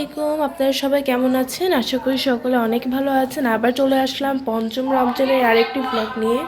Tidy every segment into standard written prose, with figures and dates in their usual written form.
আলাইকুম, আপনারা সবাই কেমন আছেন? আশা করি সকলে অনেক ভালো আছেন। আবার চলে আসলাম পঞ্চম রমজানের আরেকটি ব্লগ নিয়ে।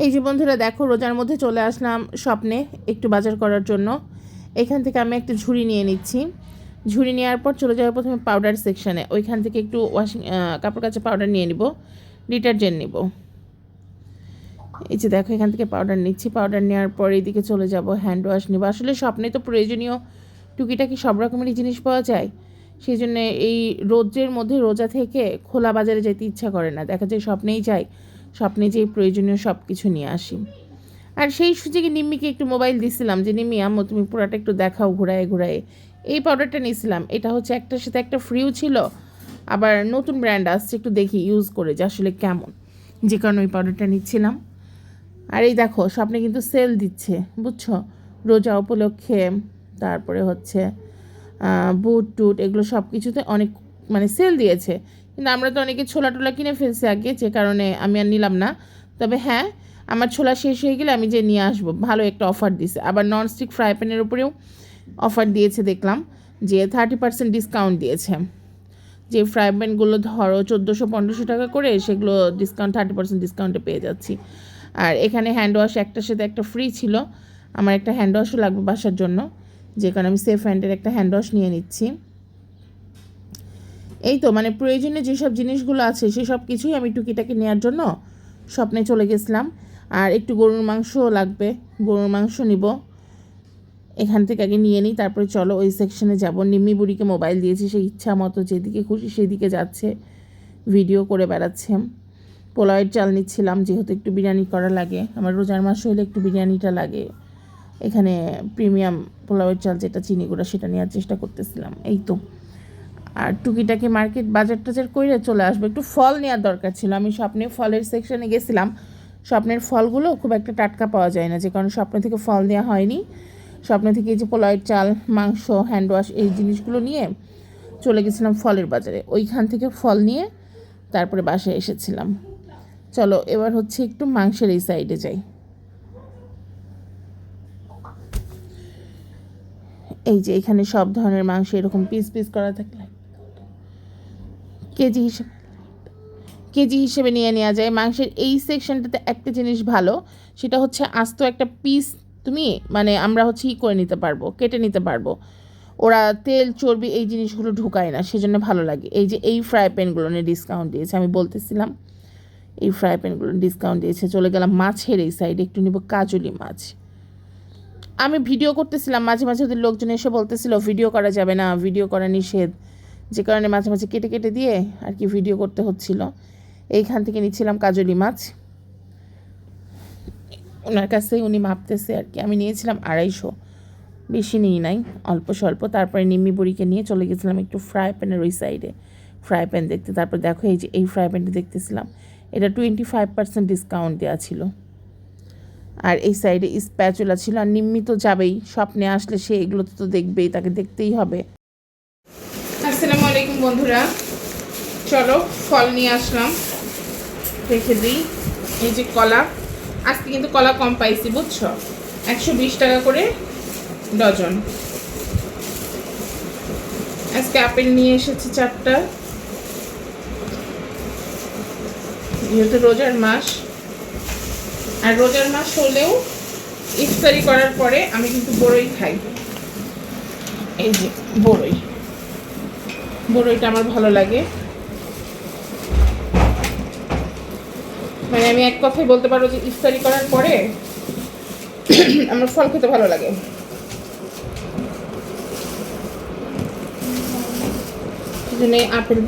এই যে বন্ধুরা দেখো, রোজার মধ্যে চলে আসলাম স্বপ্নে একটু বাজার করার জন্য। এখান থেকে আমি একটা ঝুড়ি নিয়ে নিচ্ছি। ঝুড়ি নেওয়ার পর চলে যাবো প্রথমে পাউডার সেকশানে। ওইখান থেকে একটু কাপড় কাচা পাউডার নিয়ে নিব, ডিটারজেন্ট নিব। এই যে দেখো, এখান থেকে পাউডার নিচ্ছি। পাউডার নেওয়ার পর এইদিকে চলে যাব হ্যান্ড ওয়াশ নিব। আসলে স্বপ্নে তো প্রয়োজনীয় টুকিটাকি সব রকমেরই জিনিস পাওয়া যায়, সেই জন্য এই রোদের মধ্যে রোজা থেকে খোলা বাজারে যেতে ইচ্ছা করে না। দেখা যায় স্বপ্নেই যাই, স্বপ্নে যে প্রয়োজনীয় সব কিছু নিয়ে আসি। আর সেই সুযোগে নিম্মিকে একটু মোবাইল দিছিলাম যে নিম্মি আম্মু তুমি পুরাটা একটু দেখাও ঘুরায় ঘুরায়। এই পাউডারটা নিয়েছিলাম, এটা হচ্ছে একটার সাথে একটা ফ্রিও ছিল, আবার নতুন ব্র্যান্ড আসছে, একটু দেখি ইউজ করে যে আসলে কেমন, যে কারণে ওই পাউডারটা নিচ্ছিলাম। আর এই দেখো, স্বপ্নে কিন্তু সেল দিচ্ছে, বুঝছো, রোজা উপলক্ষে। তারপরে হচ্ছে বুট টুট এগুলো সব কিছুতে অনেক সেল দিয়েছে। কিন্তু আমরা তো অনেকে ছোলা টোলা কিনে ফেলছি আগে, যে কারণে আমি আর নিলাম না। তবে হ্যাঁ, আমার ছোলা শেষ হয়ে গেলে আমি যে নিয়ে আসবো। ভালো একটা অফার দিছে, আবার ননস্টিক ফ্রাই প্যানের উপরেও অফার দিয়েছে, দেখলাম যে 30% ডিসকাউন্ট দিয়েছে। যে ফ্রাই প্যানগুলো ধরো 1400-1500 টাকা করে, সেগুলো ডিসকাউন্ট 30% ডিসকাউন্টে পেয়ে যাচ্ছি। আর এখানে হ্যান্ড ওয়াশ একটার সাথে একটা ফ্রি ছিল। আমার একটা হ্যান্ড ওয়াশও লাগবে বাসার জন্য, যে কারণে আমি সেফ হ্যান্ডের একটা হ্যান্ড ওয়াশ নিয়ে নিচ্ছি। এই তো প্রয়োজনীয় যেসব জিনিসগুলো আছে সেসব কিছুই আমি টুকিটাকি নেওয়ার জন্য স্বপ্নে চলে গেছিলাম। আর একটু গরুর মাংসও লাগবে, গরুর মাংস নিব। এখান থেকে আগে নিয়ে নিই, তারপরে চলো ওই সেকশনে যাব। নিম্মি বুড়িকে মোবাইল দিয়েছি, সেই ইচ্ছা মতো যেদিকে খুশি সেদিকে যাচ্ছে, ভিডিও করে বেড়াচ্ছে। পোলাওয়ের চাল নিচ্ছিলাম, যেহেতু একটু বিরিয়ানি করা লাগে, আমার রোজার মাস হলে একটু বিরিয়ানিটা লাগে। এখানে প্রিমিয়াম পোলাওয়ের চাল যেটা চিনি গুঁড়া, সেটা নেওয়ার চেষ্টা করতেছিলাম। এই তো, আর টুকিটাকে মার্কেট বাজার টাজার করে চলে আসবো। একটু ফল নেওয়ার দরকার ছিল, আমি স্বপ্নে ফলের সেকশনে গেছিলাম। স্বপ্নের ফলগুলো খুব একটা টাটকা পাওয়া যায় না, যে কারণে স্বপ্ন থেকে ফল নেওয়া হয়নি। স্বপ্ন থেকে এই যে পোলাওয়ের চাল, মাংস, হ্যান্ড ওয়াশ এই জিনিসগুলো নিয়ে চলে গেছিলাম ফলের বাজারে। ওইখান থেকে ফল নিয়ে তারপরে বাসায় এসেছিলাম। চলো এবার হচ্ছে একটু মাংসের এই সাইডে যাই। এই যে এখানে সব ধরনের মাংস এরকম পিস পিস করা থাকলে কেজি হিসেবে নিয়ে নেওয়া যায়। মাংসের এই সেকশনটাতে একটা জিনিস ভালো, সেটা হচ্ছে আস্ত একটা পিস তুমি আমরা হচ্ছে করে নিতে পারবো, কেটে নিতে পারবো। ওরা তেল চর্বি এই জিনিসগুলো ঢুকায় না, সেজন্য ভালো লাগে। এই যে এই ফ্রাই প্যানগুলো নিয়ে ডিসকাউন্ট দিয়েছে, আমি বলতেছিলাম এই ফ্রাই প্যানগুলো ডিসকাউন্ট দিয়েছে। চলে গেলাম মাছের এই সাইডে, একটু নিব কাজলি মাছ। আমি ভিডিও করতেছিলাম, মাঝে মাঝে ওদের লোকজন এসে বলতেছিল ভিডিও করা যাবে না, ভিডিও করা নিষেধ, যে কারণে মাঝে মাঝে কেটে কেটে দিয়ে আর কি ভিডিও করতে হচ্ছিল। এইখান থেকে নিচ্ছিলাম কাজলি মাছ, ওনার কাছেই উনি মাপতেছে আর কি। আমি নিয়েছিলাম 250, বেশি নিই নাই, অল্প স্বল্প। তারপরে নিম্মি বুড়িকে নিয়ে চলে গেছিলাম একটু ফ্রাই প্যানের ওই সাইডে ফ্রাই প্যান দেখতে। তারপর দেখো, এই যে এই ফ্রাই প্যানটা দেখতেছিলাম, এটা 25% ডিসকাউন্ট দেওয়া ছিল। আর এই সাইডে স্প্যাচুলা ছিল। আর নিম্মি তো যাবেই, স্বপ্নে আসলে সে এগুলো তো দেখবেই, তাকে দেখতেই হবে। আসসালামু আলাইকুম বন্ধুরা, চলো ফল নিয়ে আসলাম, রেখে দিই। এই যে কলা, আজকে কিন্তু কলা কম পাইছি, বুঝছো, 120 টাকা করে ডজন। আজকে আপেল নিয়ে এসেছি 4টা, যেহেতু রোজার মাস। আর রোজার মাস হলেও ইফতারি করার পরে আমি কিন্তু বড়ই খাই। এই যে বড়ইটা আমার ভালো লাগে। আমি এক কথাই বলতে পারবো যে ইফতারি করার পরে আমার ফল খেতে ভালো লাগে। সেজন্য আপেল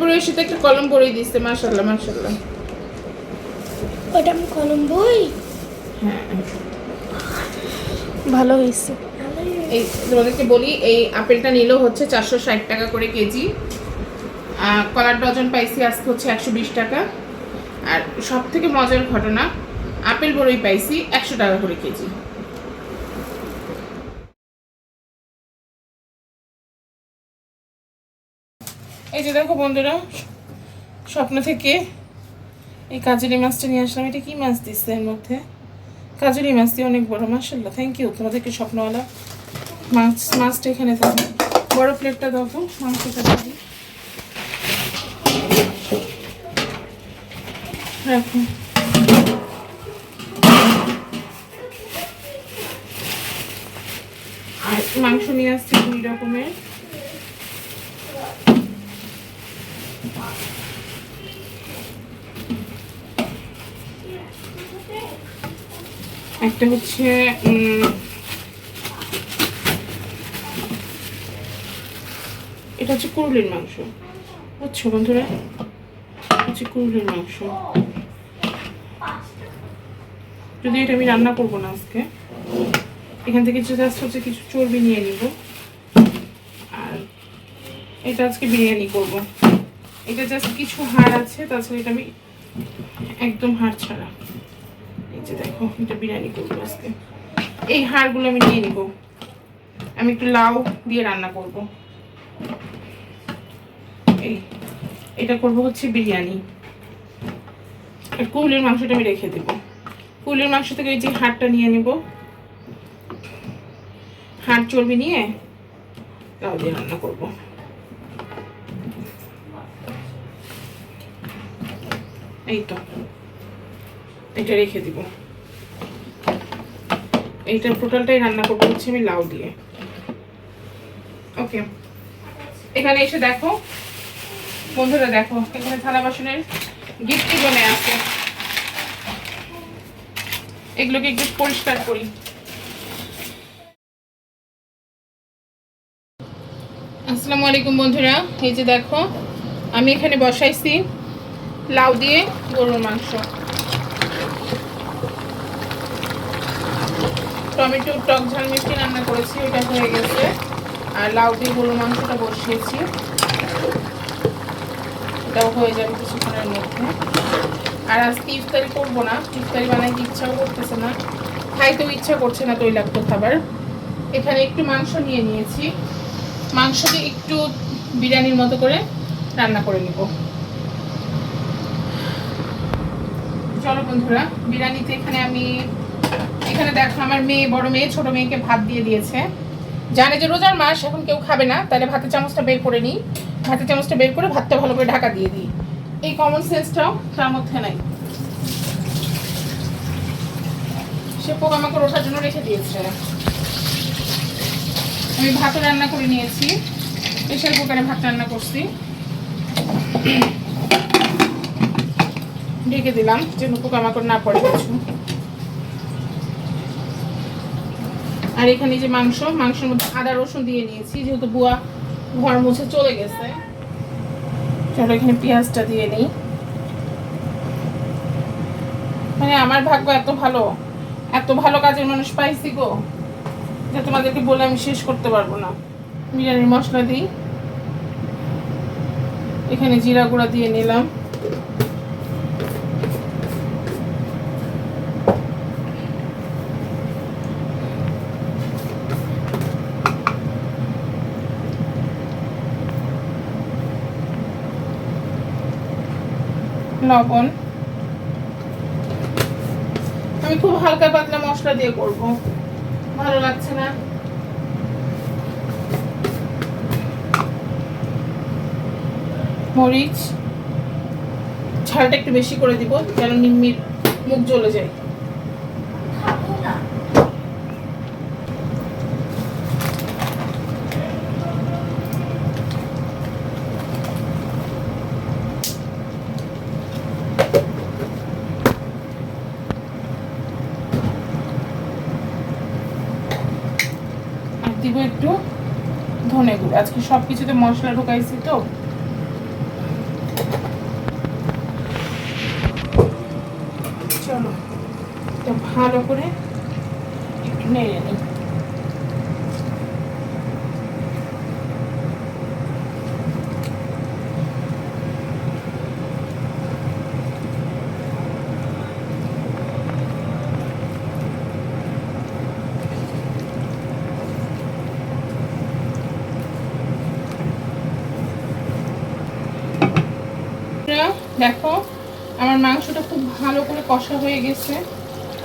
বড়ইয়ের সাথে একটা কলম বড়ই দিচ্ছে, মাশাআল্লাহ মাশাআল্লাহ। ওটা আমি কলম বই, হ্যাঁ ভালো হয়েছে। এই তোমাদেরকে বলি, এই আপেলটা নিলেও হচ্ছে 460 টাকা করে কেজি। কলার ডজন পাইছি আজকে হচ্ছে 120 টাকা। আর সব থেকে মজার ঘটনা, আপেল বড়ই পাইছি 100 টাকা করে কেজি। এই যে দেখো বন্ধুরা, স্বপ্ন থেকে এই কাজলি মাছটা নিয়ে আসলাম। এটা কি মাছ দিচ্ছে এর মধ্যে? কাজুরি মাছটি অনেক বড়, মাশাআল্লাহ। থ্যাংক ইউ তোমাদেরকে স্বপ্নওয়ালা। মাছটা এখানে থাকবে, বড় প্লেটটা দাও তো, মাংসটা দিই রাখো। আর মাংস নিয়ে আসছি 2 রকমের, একটা হচ্ছে এটা হচ্ছে কুরুলির মাংস, বুঝছো বন্ধুরা, হচ্ছে কুরুলির মাংস। যদি এটা আমি রান্না করবো না আজকে, এখান থেকে জাস্ট হচ্ছে কিছু চর্বি নিয়ে নিব, আর এটা আজকে বিরিয়ানি করব। এটা জাস্ট কিছু হাড় আছে, তাছাড়া এটা আমি একদম হাড় ছাড়া। এই যে দেখো, এটা বিরিয়ানি করবো আজকে। এই হাড়গুলো আমি নিয়ে নিব, আমি একটু লাউ দিয়ে রান্না করব। এটা করব হচ্ছে বিরিয়ানি। আর কুলের মাংসটা আমি রেখে দেব। কুলের মাংস থেকে এই যে হাড়টা নিয়ে নিব, হাড় চর্বি নিয়ে লাউ দিয়ে রান্না করব। এই তো এটা রেখে দিব। এইটা টোটালটাই রান্না করবো হচ্ছে আমি লাউ দিয়ে। ওকে, এখানে এসে দেখো বন্ধুরা, দেখো এখানে থালা বাসনের গিফটি বনে আছে, এগুলোকে একটু পরিষ্কার করি। আসসালামু আলাইকুম বন্ধুরা, এই যে দেখো আমি এখানে বসাইছি লাউ দিয়ে গরুর মাংস, টমেটো টক ঝাল মিষ্টি রান্না করেছি, ওটা হয়ে গেছে। আর লাউ দিয়ে গরুর মাংসটা বসিয়েছি, এটাও হয়ে যাবে কিছুক্ষণের মধ্যে। আর আজকে ইফতারি করবো না, ইফতারি বানাইতে ইচ্ছাও করতেছে না, খাইতেও ইচ্ছা করছে না তৈলাক্ত খাবার। এখানে একটু মাংস নিয়ে নিয়েছি, মাংস দিয়ে একটু বিরিয়ানির মতো করে রান্না করে নিব। চলো বন্ধুরা, বিরিয়ানিতে এখানে দেখো আমার মেয়ে, বড় মেয়ে ছোট মেয়েকে ভাত দিয়ে দিয়েছে। জানে যে রোজার মাস, এখন কেউ খাবে না, তাহলে ভাতের চামচটা বের করে নিই, ভাতের চামচটা বের করে ভাতটা ভালো করে ঢাকা দিয়ে দিই। এই কমন সেন্সটাও তার মধ্যে নাই, সে পোকামাকড় ওঠার জন্য রেখে দিয়েছে। আমি ভাতও রান্না করে নিয়েছি, প্রেসার কুকারে ভাত রান্না করছি, ঢেকে দিলাম যেন পোকামাকড় না পড়ে কিছু। আর এখানে যে মাংসের মধ্যে আদা রসুন দিয়ে নিয়েছি, যেহেতু বুয়া ঘর মুছে চলে গেছে। চলো এখানে পেঁয়াজটা দিয়ে নিই। মানে আমার ভাগ্য এত ভালো কাজের মানুষ পাইছি গো, যে তোমাদেরকে বলে আমি শেষ করতে পারবো না। বিরিয়ানির মশলা দিই, এখানে জিরা গুঁড়া দিয়ে নিলাম, লবণ। আমি খুব হালকা পাতলা মশলা দিয়ে করব, ভালো লাগছে না। মরিচ ঝালটা একটু বেশি করে দিব, যেন নিম্মির মুখ জ্বলে যায়। দিব একটু ধনে গুঁড়ো, আজকে সবকিছুতে মশলা ঢুকাইছি তো। চলো এটা ভালো করে একটু নেড়ে নিই। দেখো আমার মাংসটা খুব ভালো করে কষা হয়ে গেছে,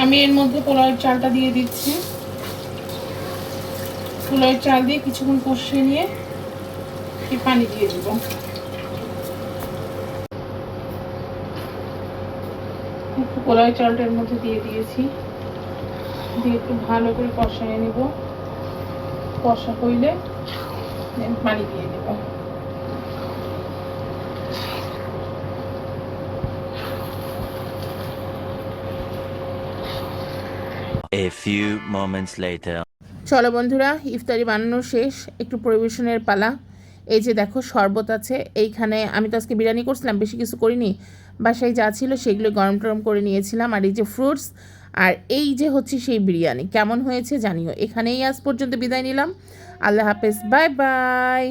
আমি এর মধ্যে পোলাওয়ের চালটা দিয়ে দিচ্ছি। পোলাওয়ের চাল দিয়ে কিছুক্ষণ কষিয়ে নিয়ে পানি দিয়ে দিব। একটু পোলাওয়ের চালটা এর মধ্যে দিয়ে দিয়েছি, দিয়ে একটু ভালো করে কষায় নিব। কষা হইলে পানি দিয়ে দেব। A few moments later. চলো বন্ধুরা, ইফতারি বানানো শেষ, একটু পরিবেশনের পালা। এই যে দেখো শরবত আছে এইখানে। আমি তো আজকে বিরিয়ানি করছিলাম, বেশি কিছু করিনি, বাসায় যা ছিল সেগুলো গরম টরম করে নিয়েছিলাম। আর এই যে ফ্রুটস, আর এই যে হচ্ছে সেই বিরিয়ানি। কেমন হয়েছে জানিও। এখানেই আজ পর্যন্ত বিদায় নিলাম। আল্লাহ হাফেজ, বাই বাই।